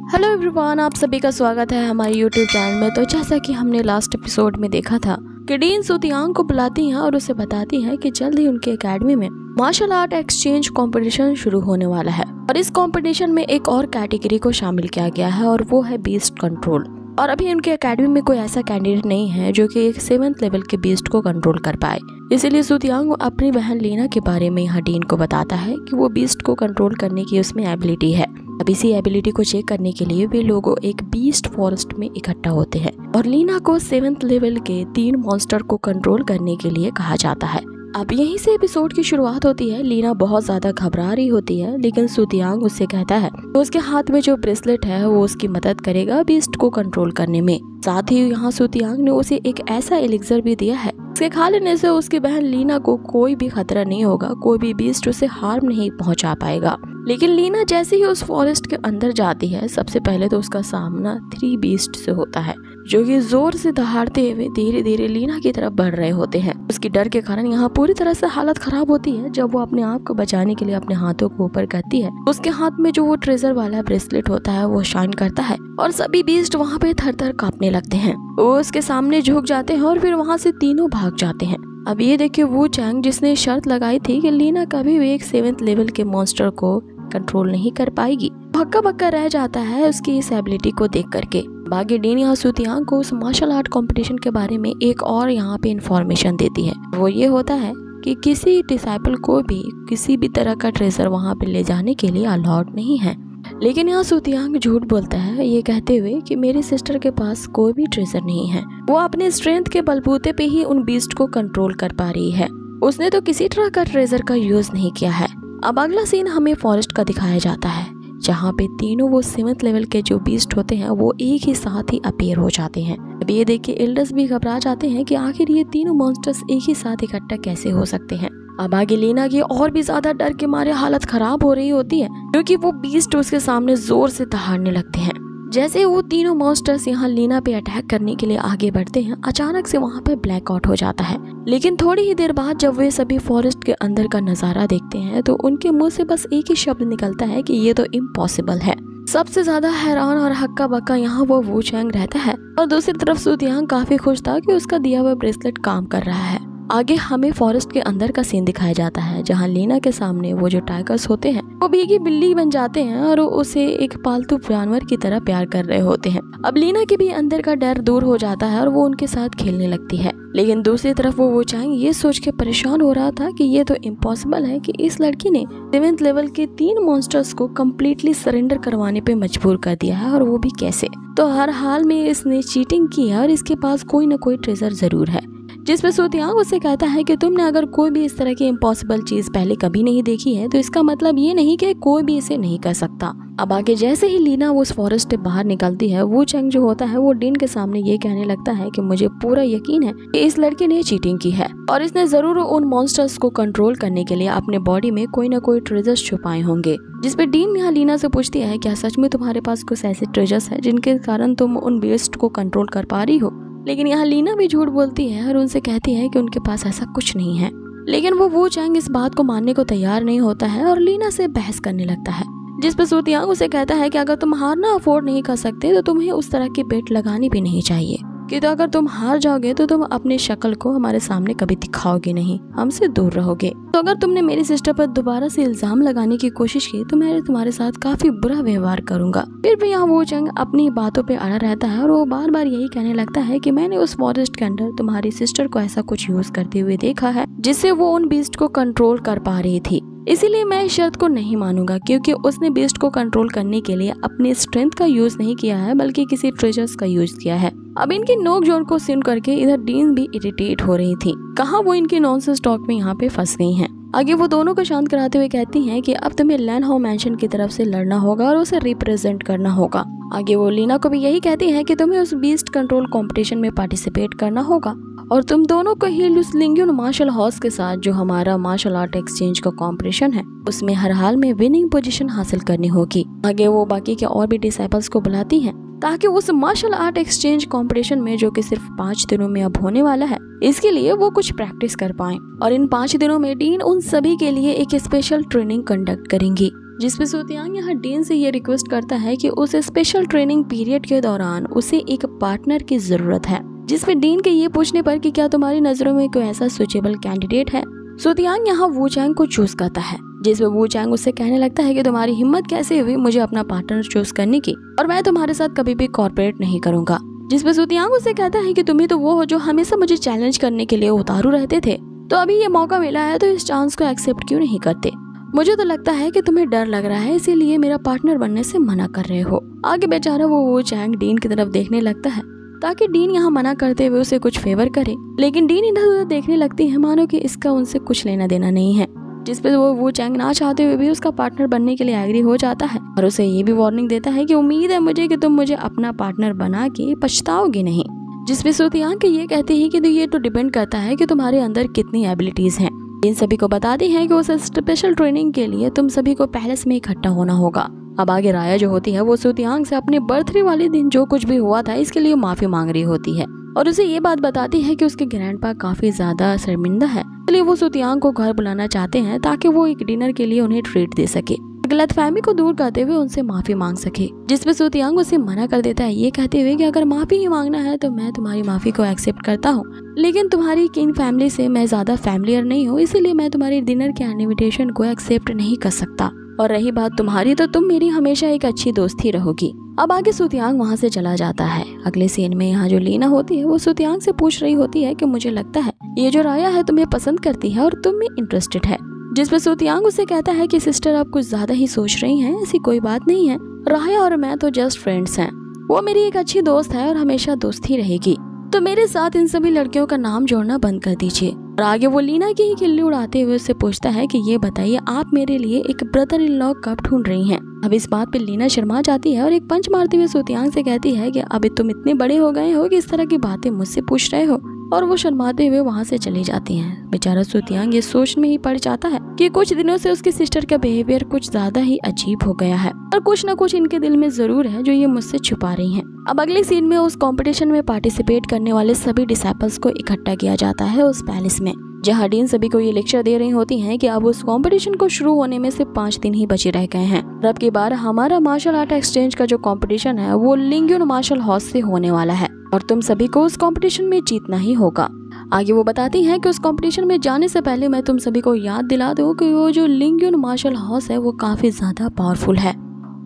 Hello everyone, आप सभी का स्वागत है हमारे यूट्यूब चैनल में। तो जैसा कि हमने लास्ट एपिसोड में देखा था कि डीन सुतियांग को बुलाती हैं और उसे बताती हैं कि जल्द ही उनके एकेडमी में मार्शल आर्ट एक्सचेंज कंपटीशन शुरू होने वाला है और इस कंपटीशन में एक और कैटेगरी को शामिल किया गया है और वो है बीस्ट कंट्रोल। और अभी उनके एकेडमी में कोई ऐसा कैंडिडेट नहीं है जो कि एक 7th लेवल के बीस्ट को कंट्रोल कर पाए। इसीलिए सुतियांग अपनी बहन लीना के बारे में यहाँ डीन को बताता है कि वो बीस्ट को कंट्रोल करने की उसमें एबिलिटी है। अब इसी एबिलिटी को चेक करने के लिए वे लोग एक बीस्ट फॉरेस्ट में इकट्ठा होते हैं और लीना को 7th लेवल के 3 मॉन्स्टर को कंट्रोल करने के लिए कहा जाता है। अब यहीं से एपिसोड की शुरुआत होती है। लीना बहुत ज्यादा घबरा रही होती है, लेकिन सुतियांग उससे कहता है तो उसके हाथ में जो ब्रेसलेट है वो उसकी मदद करेगा बीस्ट को कंट्रोल करने में। साथ ही यहाँ सुतियांग ने उसे एक ऐसा एलिक्सर भी दिया है इसके खा लेने से उसकी बहन लीना को कोई भी खतरा नहीं होगा, कोई भी बीस्ट उसे हार्म नहीं पहुंचा पाएगा। लेकिन लीना जैसे ही उस फॉरेस्ट के अंदर जाती है, सबसे पहले तो उसका सामना 3 बीस्ट से होता है जो कि जोर से दहाड़ते हुए धीरे धीरे लीना की तरफ बढ़ रहे होते हैं। उसकी डर के कारण यहाँ पूरी तरह से हालत खराब होती है। जब वो अपने आप को बचाने के लिए अपने हाथों को ऊपर करती है, उसके हाथ में जो वो ट्रेजर वाला ब्रेसलेट होता है वो शाइन करता है और सभी बीस्ट वहाँ पे थर थर कांपने लगते हैं। वो उसके सामने झुक जाते हैं और फिर वहाँ से तीनों भाग जाते हैं। अब ये देखिए वू चैंग, जिसने शर्त लगाई थी कि लीना कभी भी एक 7th लेवल के मॉन्स्टर को कंट्रोल नहीं कर पाएगी, हक्का बक्का रह जाता है उसकी इस एबिलिटी को देख करके। बाकी डीन यहाँ सुतियांग को उस मार्शल आर्ट कंपटीशन के बारे में एक और यहाँ पे इंफॉर्मेशन देती है। वो ये होता है कि किसी डिसाइपल को भी किसी भी तरह का ट्रेजर वहाँ पे ले जाने के लिए अलाउड नहीं है। लेकिन यहाँ सुतियांग झूठ बोलता है ये कहते हुए कि मेरी सिस्टर के पास कोई भी ट्रेजर नहीं है, वो अपने स्ट्रेंथ के बलबूते पे ही उन बीस्ट को कंट्रोल कर पा रही है, उसने तो किसी तरह का ट्रेजर का यूज नहीं किया है। अब अगला सीन हमें फॉरेस्ट का दिखाया जाता है जहाँ पे तीनों वो 7th लेवल के जो बीस्ट होते हैं वो एक ही साथ ही अपीयर हो जाते हैं। अब ये देख के एल्डर्स भी घबरा जाते हैं कि आखिर ये तीनों मॉन्स्टर्स एक ही साथ इकट्ठा कैसे हो सकते हैं। अब आगे लीना की और भी ज्यादा डर के मारे हालत खराब हो रही होती है क्योंकि वो बीस्ट उसके सामने जोर से दहाड़ने लगते हैं। जैसे वो तीनों मॉन्स्टर्स यहाँ लीना पे अटैक करने के लिए आगे बढ़ते हैं, अचानक से वहाँ पे ब्लैकआउट हो जाता है। लेकिन थोड़ी ही देर बाद जब वे सभी फॉरेस्ट के अंदर का नजारा देखते हैं तो उनके मुंह से बस एक ही शब्द निकलता है कि ये तो इम्पॉसिबल है। सबसे ज्यादा हैरान और हक्का बक्का यहाँ वो वू चैंग रहता है और दूसरी तरफ सुतियांग काफी खुश था कि उसका दिया हुआ ब्रेसलेट काम कर रहा है। आगे हमें फॉरेस्ट के अंदर का सीन दिखाया जाता है जहाँ लीना के सामने वो जो टाइगर्स होते हैं वो भीगी बिल्ली बन जाते हैं और उसे एक पालतू जानवर की तरह प्यार कर रहे होते हैं। अब लीना के भी अंदर का डर दूर हो जाता है और वो उनके साथ खेलने लगती है। लेकिन दूसरी तरफ वो चैंग ये सोच के परेशान हो रहा था कि ये तो इम्पॉसिबल है कि इस लड़की ने 7th लेवल के 3 मॉन्स्टर्स को कम्प्लीटली सरेंडर करवाने पे मजबूर कर दिया है, और वो भी कैसे। तो हर हाल में इसने चीटिंग की है और इसके पास कोई न कोई ट्रेजर जरूर है। जिस पे सुतियांग उससे कहता है कि तुमने अगर कोई भी इस तरह की इम्पॉसिबल चीज पहले कभी नहीं देखी है तो इसका मतलब ये नहीं कि कोई भी इसे नहीं कर सकता। अब आगे जैसे ही लीना उस फॉरेस्ट से बाहर निकलती है, वो चैंग जो होता है वो डीन के सामने ये कहने लगता है कि मुझे पूरा यकीन है कि इस लड़के ने चीटिंग की है और इसने जरूर उन मॉन्स्टर्स को कंट्रोल करने के लिए अपने बॉडी में कोई न कोई ट्रेजर्स छुपाए होंगे। जिसपे डीन यहाँ लीना से पूछती है क्या सच में तुम्हारे पास कुछ ऐसे ट्रेजर्स है जिनके कारण तुम उन बीस्ट को कंट्रोल कर पा रही हो। लेकिन यहाँ लीना भी झूठ बोलती है और उनसे कहती है कि उनके पास ऐसा कुछ नहीं है। लेकिन वो चैंग इस बात को मानने को तैयार नहीं होता है और लीना से बहस करने लगता है। जिस पर सुतियांग उसे कहता है कि अगर तुम हारना अफोर्ड नहीं कर सकते तो तुम्हें उस तरह की बेट लगानी भी नहीं चाहिए, कि तो अगर तुम हार जाओगे तो तुम अपनी शक्ल को हमारे सामने कभी दिखाओगे नहीं, हमसे दूर रहोगे। तो अगर तुमने मेरी सिस्टर पर दोबारा से इल्जाम लगाने की कोशिश की तो मैं तुम्हारे साथ काफी बुरा व्यवहार करूंगा। फिर भी यहाँ वो चैंग अपनी बातों पे अड़ा रहता है और वो बार बार यही कहने लगता है कि मैंने उस फॉरेस्ट के अंदर तुम्हारी सिस्टर को ऐसा कुछ यूज करते हुए देखा है जिससे वो उन बीस्ट को कंट्रोल कर पा रही थी। इसीलिए मैं इस शर्त को नहीं मानूंगा क्योंकि उसने बीस्ट को कंट्रोल करने के लिए अपनी स्ट्रेंथ का यूज नहीं किया है बल्कि किसी ट्रेजर्स का यूज किया है। अब इनकी नोकझोंक को सुन करके इधर डीन भी इरिटेट हो रही थी। कहाँ वो इनके नॉनसेंस टॉक में यहाँ पे फंस गई हैं। आगे वो दोनों को शांत कराते हुए कहती हैं कि अब तुम्हें लैन हाउ मैंशन की तरफ से लड़ना होगा और उसे रिप्रेजेंट करना होगा। आगे वो लीना को भी यही कहती है कि तुम्हें उस बीस्ट कंट्रोल कंपटीशन में पार्टिसिपेट करना होगा और तुम दोनों को ही लुसलिंग्यून मार्शल हाउस के साथ जो हमारा मार्शल आर्ट एक्सचेंज का कंपटीशन है उसमें हर हाल में विनिंग पोजीशन हासिल करनी होगी। आगे वो बाकी के और भी डिसाइपल्स को बुलाती हैं ताकि उस मार्शल आर्ट एक्सचेंज कंपटीशन में जो कि सिर्फ 5 दिनों में अब होने वाला है इसके लिए वो कुछ प्रैक्टिस कर पाए। और इन 5 दिनों में डीन उन सभी के लिए एक स्पेशल ट्रेनिंग कंडक्ट करेंगी, जिसपे सुतियांग यहाँ डीन से ये रिक्वेस्ट करता है कि उस स्पेशल ट्रेनिंग पीरियड के दौरान उसे एक पार्टनर की जरूरत है। जिसपे डीन के ये पूछने पर कि क्या तुम्हारी नजरों में कोई ऐसा सुटेबल कैंडिडेट है, सुतियांग यहाँ वू चैंग को चूज करता है। जिसपे वू चैंग उससे कहने लगता है कि तुम्हारी हिम्मत कैसे हुई मुझे अपना पार्टनर चूज करने की, और मैं तुम्हारे साथ कभी भी कॉर्पोरेट नहीं करूंगा। जिसपे सुतियांग उससे कहता है कि तुम ही तो वो हो जो हमेशा मुझे चैलेंज करने के लिए उतारू रहते थे, तो अभी ये मौका मिला है तो इस चांस को एक्सेप्ट क्यों नहीं करते। मुझे तो लगता है कि तुम्हें डर लग रहा है, इसीलिए मेरा पार्टनर बनने से मना कर रहे हो। आगे बेचारा वो चैंग डीन की तरफ देखने लगता है ताकि डीन यहाँ मना करते हुए उसे कुछ फेवर करे, लेकिन डीन इधर उधर देखने लगती है मानो कि इसका उनसे कुछ लेना देना नहीं है। जिसपे वो चैंग ना चाहते हुए भी उसका पार्टनर बनने के लिए एग्री हो जाता है और उसे ये भी वार्निंग देता है कि उम्मीद है मुझे कि तुम मुझे अपना पार्टनर बना के पछताओगे नहीं। जिसपे सुतियांग ये कहती है कि ये तो डिपेंड करता है कि तुम्हारे अंदर कितनी एबिलिटीज हैं। इन सभी को बताती है कि उस स्पेशल ट्रेनिंग के लिए तुम सभी को पैलेस में इकट्ठा होना होगा। अब आगे राया जो होती है वो सुतियांग से अपने बर्थडे वाले दिन जो कुछ भी हुआ था इसके लिए माफी मांग रही होती है और उसे ये बात बताती है कि उसके ग्रैंडपा काफी ज्यादा शर्मिंदा है, इसलिए वो सुतियांग को घर बुलाना चाहते हैं ताकि वो एक डिनर के लिए उन्हें ट्रीट दे सके, गलतफहमी को दूर करते हुए उनसे माफी मांग सके। जिसपे सुतियांग उसे मना कर देता है ये कहते हुए कि अगर माफी ही मांगना है तो मैं तुम्हारी माफी को एक्सेप्ट करता हूँ, लेकिन तुम्हारी किंग फैमिली से मैं ज्यादा फैमिलियर नहीं हूँ, इसीलिए मैं तुम्हारी डिनर के इनविटेशन को एक्सेप्ट नहीं कर सकता। और रही बात तुम्हारी, तो तुम मेरी हमेशा एक अच्छी दोस्त ही रहोगी। अब आगे सुतियांग वहाँ से चला जाता है। अगले सीन में यहाँ जो लीना होती है वो सुतियांग से पूछ रही होती है कि मुझे लगता है ये जो राया है तुम्हें पसंद करती है और तुम में इंटरेस्टेड है। जिसपे सुतियांग उसे कहता है कि सिस्टर आप कुछ ज्यादा ही सोच रही हैं, ऐसी कोई बात नहीं है, राया और मैं तो जस्ट फ्रेंड्स हैं, वो मेरी एक अच्छी दोस्त है और हमेशा दोस्त ही रहेगी, तो मेरे साथ इन सभी लड़कियों का नाम जोड़ना बंद कर दीजिए। और आगे वो लीना की ही खिल्ली उड़ाते हुए उससे पूछता है कि ये बताइए आप मेरे लिए एक ब्रदर इन लॉ कब ढूंढ रही हैं। अब इस बात पे लीना शर्मा जाती है और एक पंच मारते हुए सुतियांग से कहती है कि अभी तुम इतने बड़े हो गए हो कि इस तरह की बातें मुझसे पूछ रहे हो, और वो शर्माते हुए वहाँ से चली जाती हैं। बेचारा सुतियांग ये सोच में ही पड़ जाता है कि कुछ दिनों से उसकी सिस्टर का बिहेवियर कुछ ज्यादा ही अजीब हो गया है और कुछ न कुछ इनके दिल में जरूर है जो ये मुझसे छुपा रही हैं। अब अगले सीन में उस कंपटीशन में पार्टिसिपेट करने वाले सभी डिसाइपल्स को इकट्ठा किया जाता है उस पैलेस में, जहाँ डीन सभी को ये लेक्चर दे रही होती हैं कि अब उस कंपटीशन को शुरू होने में सिर्फ 5 दिन ही बचे रह गए हैं। अब की बार हमारा मार्शल आर्ट एक्सचेंज का जो कंपटीशन है वो लिंग्यून मार्शल हाउस से होने वाला है और तुम सभी को उस कंपटीशन में जीतना ही होगा। आगे वो बताती हैं कि उस कंपटीशन में जाने से पहले मैं तुम सभी को याद दिला दूं कि वो जो लिंग्यून मार्शल हाउस है वो काफी ज्यादा पावरफुल है।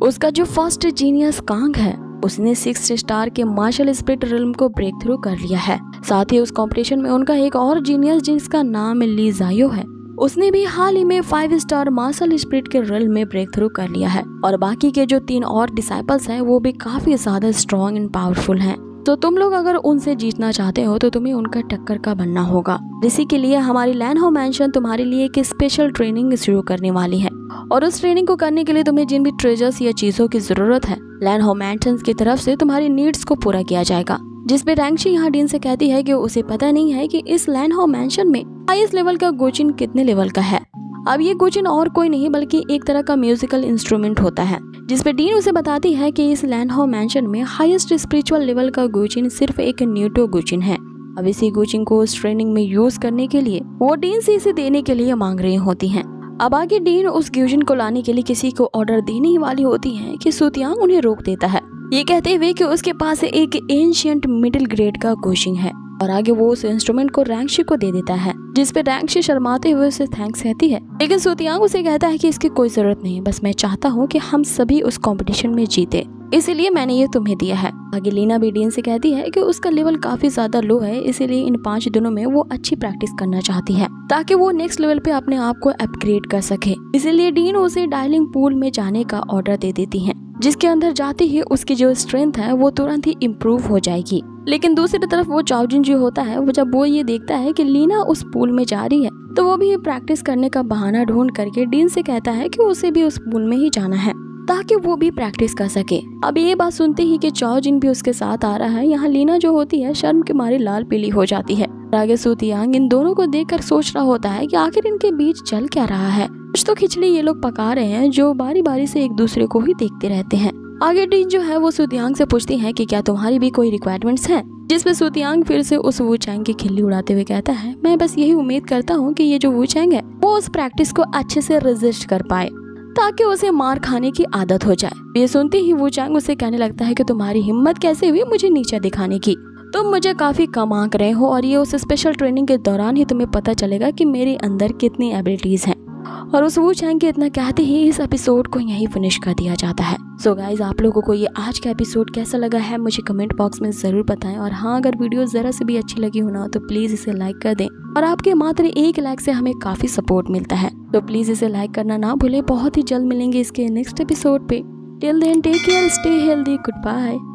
उसका जो फर्स्ट जीनियस कांग है उसने 6 स्टार के मार्शल स्पिरिट रिल्म को ब्रेक थ्रू कर लिया है। साथ ही उस कंपटीशन में उनका एक और जीनियस जिसका नाम ली जायो है, उसने भी हाल ही में 5 स्टार मार्शल स्पिरिट के रिल्म में ब्रेक थ्रू कर लिया है। और बाकी के जो 3 और डिसाइपल्स हैं वो भी काफी ज्यादा स्ट्रॉन्ग एंड पावरफुल हैं। तो तुम लोग अगर उनसे जीतना चाहते हो तो तुम्हें उनका टक्कर का बनना होगा। इसी के लिए हमारी लैनहाउ मैंशन तुम्हारे लिए एक स्पेशल ट्रेनिंग शुरू करने वाली है और उस ट्रेनिंग को करने के लिए तुम्हें जिन भी ट्रेजर्स या चीजों की जरूरत है लैनहाउ मैंशन की तरफ से तुम्हारी नीड्स को पूरा किया जाएगा। जिसपे रैंगशी यहाँ डीन से कहती है कि उसे पता नहीं है कि इस लैनहाउ मैंशन में हाईएस्ट लेवल का गोचिन कितने लेवल का है। अब ये गोचिन और कोई नहीं बल्कि एक तरह का म्यूजिकल इंस्ट्रूमेंट होता है। जिसपे डीन उसे बताती है कि इस लैनहाउ मैंशन में हाईएस्ट स्पिरिचुअल लेवल का गोचिन सिर्फ एक न्यूटो गोचिन है। अब इसी गोचिन को उस ट्रेनिंग में यूज करने के लिए वो डीन से इसे देने के लिए मांग रही होती हैं। अब आगे डीन उस गोचिन को लाने के लिए किसी को ऑर्डर देने ही वाली होती है कि सुतियांग उन्हें रोक देता है, ये कहते हुए कि उसके पास एक एंशिएंट मिडिल ग्रेड का गोचिन है और आगे वो उस इंस्ट्रूमेंट को रैंगशी को दे देता है। जिसपे रैंगशी शर्माते हुए उसे थैंक्स कहती है, लेकिन सुतियांग उसे कहता है कि इसकी कोई जरूरत नहीं, बस मैं चाहता हूँ कि हम सभी उस कंपटीशन में जीते, इसीलिए मैंने ये तुम्हें दिया है। आगे लीना भी डीन से कहती है कि उसका लेवल काफी ज्यादा लो है, इसीलिए इन 5 दिनों में वो अच्छी प्रैक्टिस करना चाहती है ताकि वो नेक्स्ट लेवल पे अपने आप को अपग्रेड कर सके। इसीलिए डीन उसे डायलिंग पूल में जाने का ऑर्डर दे देती है, जिसके अंदर जाते ही उसकी जो स्ट्रेंथ है वो तुरंत ही इम्प्रूव हो जाएगी। लेकिन दूसरी तरफ वो चाओजिन जो होता है वो जब वो ये देखता है कि लीना उस पूल में जा रही है तो वो भी प्रैक्टिस करने का बहाना ढूंढ करके डीन से कहता है कि उसे भी उस पूल में ही जाना है ताकि वो भी प्रैक्टिस कर सके। अब ये बात सुनते ही कि चाओजिन भी उसके साथ आ रहा है, यहाँ लीना जो होती है शर्म के मारे लाल पीली हो जाती है। आगे सुतियांग इन दोनों को देखकर सोच रहा होता है कि आखिर इनके बीच चल क्या रहा है। कुछ तो खिचड़ी ये लोग पका रहे हैं जो बारी बारी से एक दूसरे को ही देखते रहते हैं। आगे डीन जो है वो सुतियांग से पूछती है कि क्या तुम्हारी भी कोई रिक्वायरमेंट्स हैं। जिसमें सुतियांग फिर से उस वू चैंग की खिल्ली उड़ाते हुए कहता है, मैं बस यही उम्मीद करता हूँ कि ये जो वू चैंग है वो उस प्रैक्टिस को अच्छे से रेजिस्ट कर पाए ताकि उसे मार खाने की आदत हो जाए। ये सुनते ही वू चैंग उसे कहने लगता है कि तुम्हारी हिम्मत कैसे हुई मुझे नीचे दिखाने की, तुम मुझे काफी कम आंक रहे हो और ये उस स्पेशल ट्रेनिंग के दौरान ही तुम्हें पता चलेगा कि मेरे अंदर कितनी एबिलिटीज हैं। और उस वू चैंग के इतना कहते ही इस एपिसोड को यहीं फिनिश कर दिया जाता है। सो गाइज, आप लोगों को ये आज का एपिसोड कैसा लगा है मुझे कमेंट बॉक्स में जरूर बताएं। और हाँ, अगर वीडियो जरा से भी अच्छी लगी हो ना तो प्लीज इसे लाइक कर दें और आपके मात्र एक लाइक से हमें काफी सपोर्ट मिलता है, तो प्लीज इसे लाइक करना ना भूलें। बहुत ही जल्द मिलेंगे इसके नेक्स्ट एपिसोड पे। Till then take care, stay healthy, good bye.